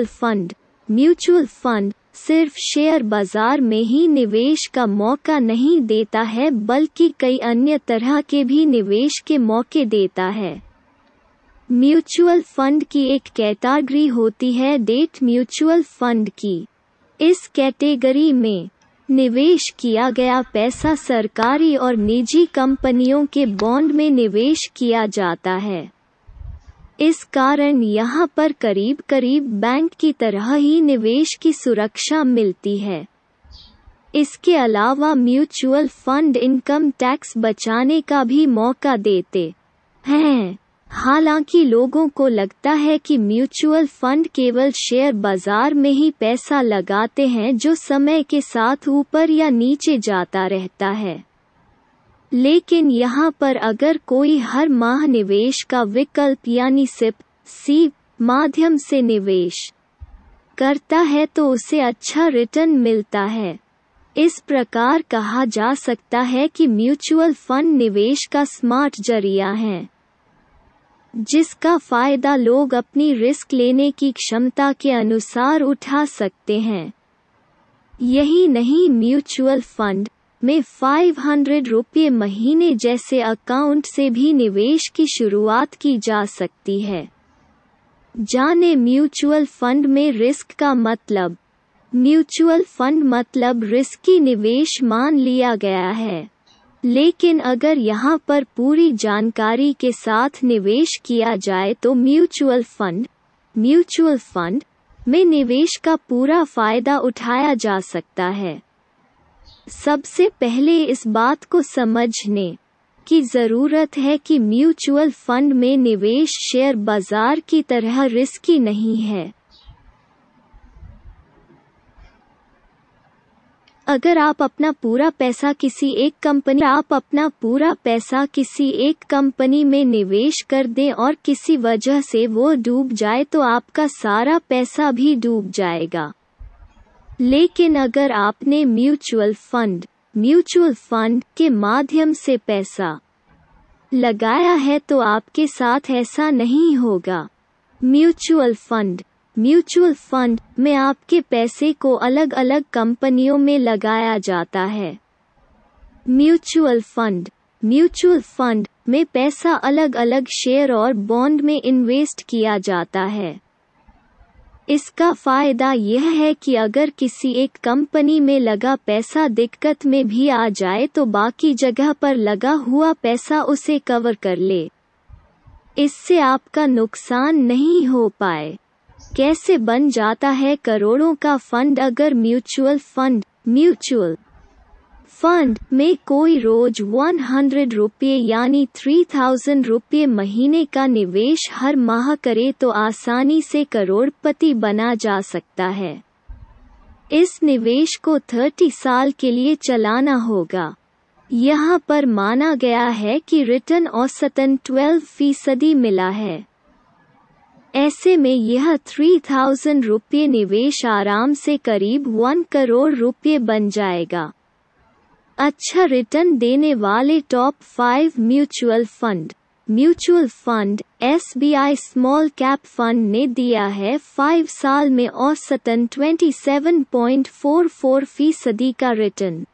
Fund. Mutual fund सिर्फ share बाजार में ही निवेश का मौका नहीं देता है बल्कि कई अन्य तरह के भी निवेश के मौके देता है। म्यूचुअल फंड की एक कैटेगरी होती है डेट म्यूचुअल फंड की। इस कैटेगरी में निवेश किया गया पैसा सरकारी और निजी कंपनियों के बॉन्ड में निवेश किया जाता है। इस कारण यहाँ पर करीब करीब बैंक की तरह ही निवेश की सुरक्षा मिलती है। इसके अलावा म्यूचुअल फंड इनकम टैक्स बचाने का भी मौका देते हैं। हालांकि लोगों को लगता है कि म्यूचुअल फंड केवल शेयर बाजार में ही पैसा लगाते हैं जो समय के साथ ऊपर या नीचे जाता रहता है। लेकिन यहाँ पर अगर कोई हर माह निवेश का विकल्प यानी सिप माध्यम से निवेश करता है तो उसे अच्छा रिटर्न मिलता है। इस प्रकार कहा जा सकता है कि म्यूचुअल फंड निवेश का स्मार्ट जरिया है जिसका फायदा लोग अपनी रिस्क लेने की क्षमता के अनुसार उठा सकते हैं। यही नहीं, म्यूचुअल फंड में 500 रुपये महीने जैसे अकाउंट से भी निवेश की शुरुआत की जा सकती है। जाने म्यूचुअल फंड में रिस्क का मतलब। म्यूचुअल फंड मतलब रिस्की निवेश मान लिया गया है, लेकिन अगर यहाँ पर पूरी जानकारी के साथ निवेश किया जाए तो म्यूचुअल फंड में निवेश का पूरा फायदा उठाया जा सकता है। सबसे पहले इस बात को समझने की ज़रूरत है कि म्यूचुअल फंड में निवेश शेयर बाजार की तरह रिस्की नहीं है। अगर आप अपना पूरा पैसा किसी एक कंपनी में निवेश कर दें और किसी वजह से वो डूब जाए तो आपका सारा पैसा भी डूब जाएगा। लेकिन अगर आपने म्यूचुअल फंड के माध्यम से पैसा लगाया है तो आपके साथ ऐसा नहीं होगा। म्यूचुअल फंड में आपके पैसे को अलग अलग कंपनियों में लगाया जाता है। म्यूचुअल फंड में पैसा अलग अलग शेयर और बॉन्ड में इन्वेस्ट किया जाता है। इसका फायदा यह है कि अगर किसी एक कंपनी में लगा पैसा दिक्कत में भी आ जाए तो बाकी जगह पर लगा हुआ पैसा उसे कवर कर ले। इससे आपका नुकसान नहीं हो पाए। कैसे बन जाता है करोड़ों का फंड? अगर म्यूचुअल फंड में कोई रोज 100 रुपये यानी 3000 रुपये महीने का निवेश हर माह करे तो आसानी से करोड़पति बना जा सकता है। इस निवेश को 30 साल के लिए चलाना होगा। यहाँ पर माना गया है कि रिटर्न औसतन 12% मिला है। ऐसे में यह 3000 रुपये निवेश आराम से करीब 1 करोड़ रुपये बन जाएगा। अच्छा रिटर्न देने वाले top 5 mutual fund SBI small cap fund ने दिया है 5 साल में औसतन 27.44% का रिटर्न।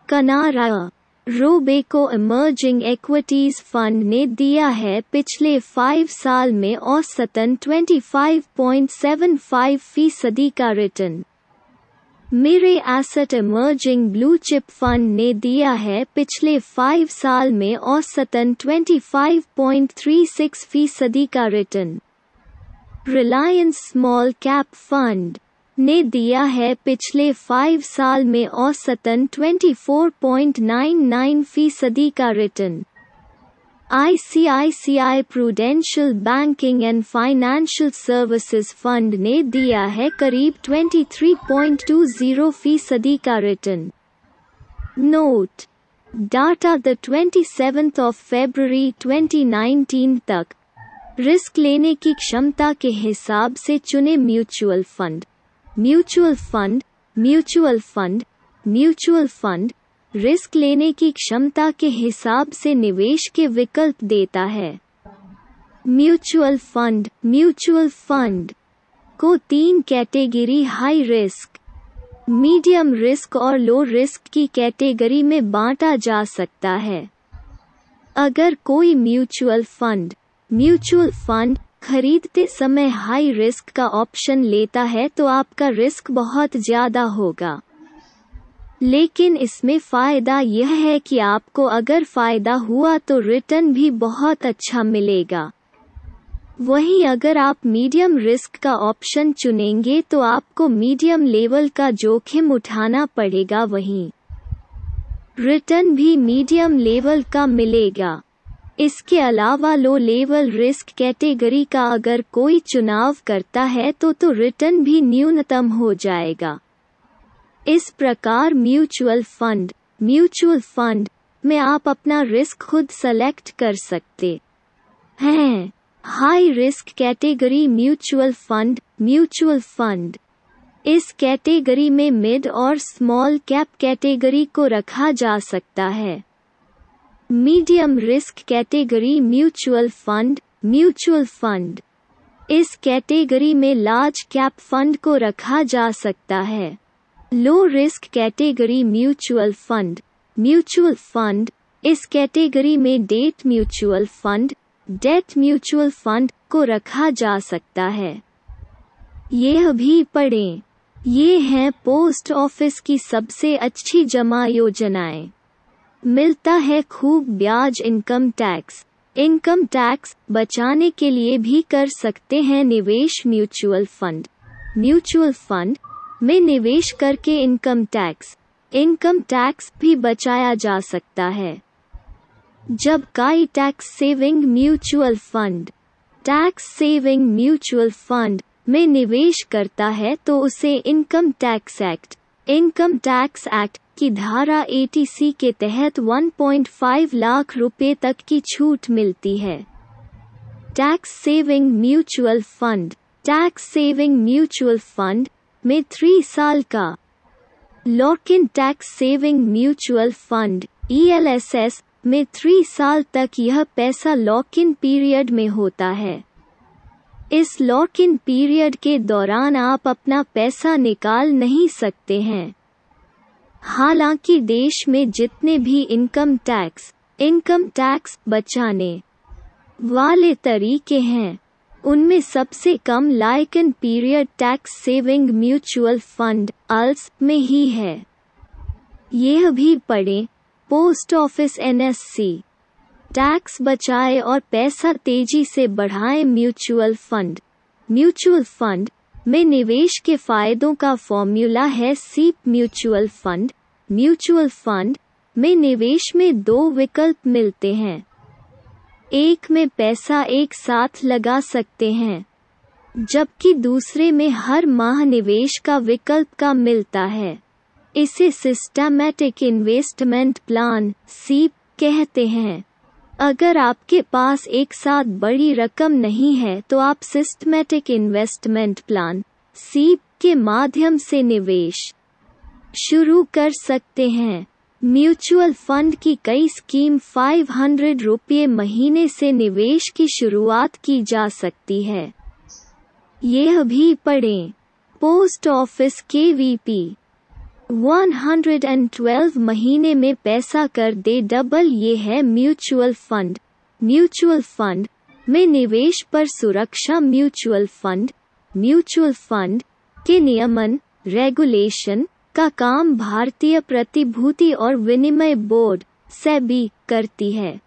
कनारा रोबेको इमर्जिंग इक्विटीज फंड ने दिया है पिछले 5 साल में औसतन 25.75% का रिटर्न। मेरे asset emerging blue chip fund ने दिया है पिछले 5 साल में औसतन 25.36% का return. Reliance small cap fund ने दिया है पिछले 5 साल में औसतन 24.99% का return. ICICI prudential banking and financial services fund ने दिया है करीब 23.20% का return. Note: data the 27th of February 2019 तक रिस्क लेने की क्षमता के हिसाब से चुने म्यूचुअल फंड रिस्क लेने की क्षमता के हिसाब से निवेश के विकल्प देता है। म्यूचुअल फंड को 3 category high risk, medium risk और लो रिस्क की कैटेगरी में बांटा जा सकता है। अगर कोई म्यूचुअल फंड खरीदते समय हाई रिस्क का ऑप्शन लेता है तो आपका रिस्क बहुत ज़्यादा होगा, लेकिन इसमें फ़ायदा यह है कि आपको अगर फ़ायदा हुआ तो रिटर्न भी बहुत अच्छा मिलेगा। वहीं अगर आप मीडियम रिस्क का ऑप्शन चुनेंगे तो आपको मीडियम लेवल का जोखिम उठाना पड़ेगा, वहीं रिटर्न भी मीडियम लेवल का मिलेगा। इसके अलावा लो लेवल रिस्क कैटेगरी का अगर कोई चुनाव करता है तो रिटर्न भी न्यूनतम हो जाएगा। इस प्रकार म्यूचुअल फंड में आप अपना रिस्क खुद सेलेक्ट कर सकते हैं। High risk category mutual fund, इस कैटेगरी में मिड और स्मॉल कैप कैटेगरी को रखा जा सकता है। Medium risk category mutual fund, इस कैटेगरी में लार्ज कैप फंड को रखा जा सकता है। Low risk category mutual fund, इस कैटेगरी में डेट म्यूचुअल फंड को रखा जा सकता है। यह भी पढ़ें। ये हैं पोस्ट ऑफिस की सबसे अच्छी जमा योजनाएं। मिलता है खूब ब्याज। इनकम टैक्स बचाने के लिए भी कर सकते हैं निवेश। म्यूचुअल फंड में निवेश करके इनकम टैक्स भी बचाया जा सकता है। जब कोई टैक्स सेविंग म्यूचुअल फंड में निवेश करता है तो उसे इनकम टैक्स एक्ट की धारा 80C के तहत 1.5 लाख रुपए तक की छूट मिलती है। टैक्स सेविंग म्यूचुअल फंड में 3 साल का lock in tax saving mutual fund ELSS में 3 साल तक यह पैसा लॉक इन पीरियड में होता है। इस लॉक इन पीरियड के दौरान आप अपना पैसा निकाल नहीं सकते हैं। हालांकि देश में जितने भी इनकम टैक्स बचाने वाले तरीके हैं उनमें सबसे कम lock in period tax saving mutual fund (ALS) में ही है। यह भी पढ़ें। पोस्ट ऑफिस NSC टैक्स बचाए और पैसा तेजी से बढ़ाए। म्यूचुअल फंड में निवेश के फायदों का फॉर्मूला है SEEP। म्यूचुअल फंड में निवेश में 2 विकल्प मिलते हैं। एक में पैसा एक साथ लगा सकते हैं, जबकि दूसरे में हर माह निवेश का विकल्प का मिलता है। इसे सिस्टमैटिक इन्वेस्टमेंट प्लान (SEIP) कहते हैं। अगर आपके पास एक साथ बड़ी रकम नहीं है तो आप सिस्टमैटिक इन्वेस्टमेंट प्लान (SEIP) के माध्यम से निवेश शुरू कर सकते हैं। म्यूचुअल फंड की कई स्कीम 500 रुपये महीने से निवेश की शुरुआत की जा सकती है। यह भी पढ़ें। पोस्ट ऑफिस KVP 112 महीने में पैसा कर दे डबल। ये है म्यूचुअल फंड में निवेश पर सुरक्षा। म्यूचुअल फंड के नियमन रेगुलेशन का काम भारतीय प्रतिभूति और विनिमय बोर्ड SEBI करती है।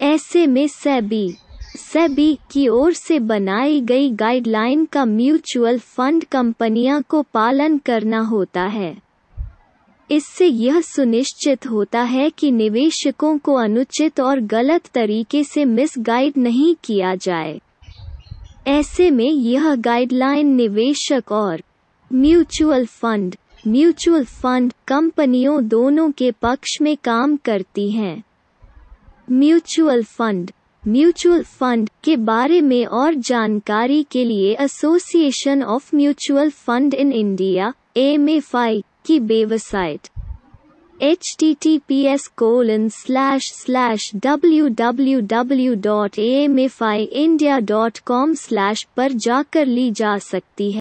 ऐसे में SEBI की ओर से बनाई गई गाइडलाइन का म्यूचुअल फंड कंपनियां को पालन करना होता है। इससे यह सुनिश्चित होता है कि निवेशकों को अनुचित और गलत तरीके से मिसगाइड नहीं किया जाए। ऐसे में यह गाइडलाइन निवेशक और म्यूचुअल फंड कंपनियों दोनों के पक्ष में काम करती हैं। म्यूचुअल फंड के बारे में और जानकारी के लिए association of mutual fund in India (AMFI) की वेबसाइट https://www.amifiindia.com/ पर जाकर ली जा सकती है।